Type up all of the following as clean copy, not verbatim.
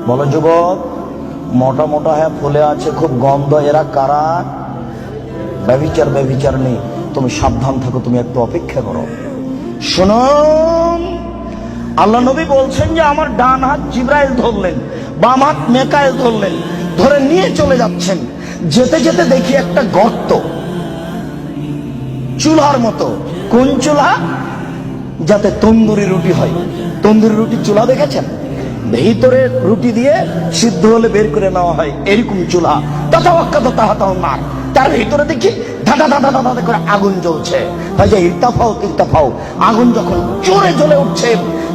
বলো যুবক, মোটা মোটা হ্যাঁ ফুলে আছে, খুব গন্ধ, এরা কারা? ব্যভিচার নেই, তুমি সাবধান থাকো, তুমি একটু অপেক্ষা করো। শুনুন, আল্লাহ নবী বলছেন যে আমার ডান হাত জিবরাইল ধরলেন, বাম হাত মেকাইল ধরলেন, ধরে নিয়ে চলে যাচ্ছেন। যেতে যেতে দেখি একটা গর্ত, চুলার মতো। কোন চুলা? যাতে তন্দুরি রুটি হয়। তন্দুরি রুটি চুলা দেখেছেন? ভিতরে রুটি দিয়ে সিদ্ধ হলে বের করে নেওয়া হয়, এরকম চুলা। তার ভিতরে দেখি ধাঁধা ধাঁধা ধাঁধা করে আগুন জ্বলছে। ইরতাফাও। আগুন যখন জোরে জ্বলে উঠছে,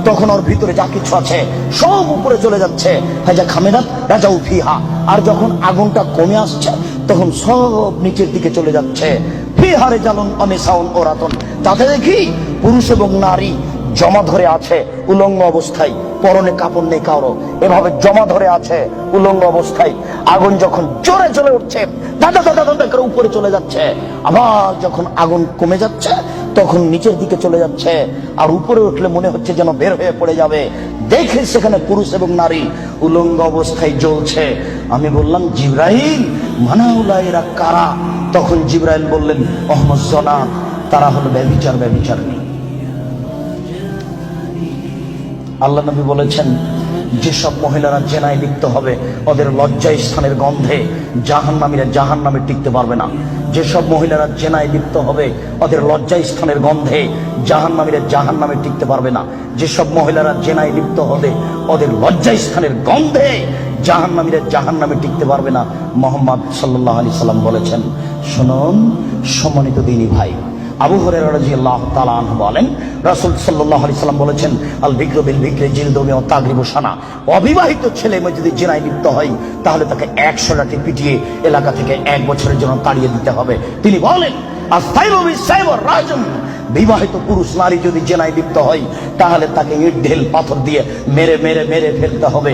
তখন ওর ভিতরে যা কিছু আছে সব উপরে চলে যাচ্ছে। হাজা খামেরাত রাজাউ ফিহা। আর যখন আগুনটা কমে আসছে, তখন সব নিচের দিকে চলে যাচ্ছে। ফিহারে জালুন অনিসাউন ওরাতন। তাতে দেখি পুরুষ এবং নারী জমা ধরে আছে উলঙ্গ অবস্থায়, পরনে কাপড় নেই কারো, এভাবে জমা ধরে আছে উলঙ্গ অবস্থায়। আগুন যখন জোরে জ্বলে উঠছে, দাদা দাদা দাদা করে উপরে চলে যাচ্ছে। আবার যখন আগুন কমে যাচ্ছে, তখন নিচের দিকে চলে যাচ্ছে। আর উপরে উঠলে মনে হচ্ছে যেন বের হয়ে পড়ে যাবে। দেখে সেখানে পুরুষ এবং নারী উলঙ্গ অবস্থায় জ্বলছে। আমি বললাম, জিবরাইল, মানাউলা এরা কারা? তখন জিবরাইল বললেন, অহমদ জনা, তারা হলো ব্যভিচার নেই। আল্লাহ নবী বলেছেন, যেসব মহিলারা জেনায় লিপ্ত হবে, ওদের লজ্জায় স্থানের গন্ধে জাহান্নামীরা জাহান্নামে টিকতে পারবে না। যেসব মহিলারা জেনায় লিপ্ত হবে, ওদের লজ্জায় স্থানের গন্ধে জাহান্নামীরা জাহান্নামে টিকতে পারবে না। যেসব মহিলারা জেনায় লিপ্ত হবে, ওদের লজ্জায় স্থানের গন্ধে জাহান্নামীরা জাহান্নামে টিকতে পারবে না। মুহাম্মদ সাল্লাল্লাহু আলাইহি সাল্লাম বলেছেন। শুনুন সম্মানিত দ্বীনী ভাই, আবু হুরায়রা রাদিয়াল্লাহু তাআলা আনহু বলেন, রাসূল সাল্লাল্লাহু আলাইহি সাল্লাম বলেছেন, আল বিকরু বিল বিকরি জিলদু ওয়া তাগরিবু সানা। অবিবাহিত ছেলে মেয়ে যদি জিনায় লিপ্ত হয়, তাহলে তাকে 100 লাঠি পিটিয়ে এলাকা থেকে 1 বছরের জন্য তাড়িয়ে দিতে হবে। তিনি বলেন, আস-সাইবু বিস-সাইব রাজম। বিবাহিত পুরুষ নারী যদি জিনায় লিপ্ত হয়, তাহলে তাকে ইট ঢেল পাথর দিয়ে মেরে ফেলতে হবে।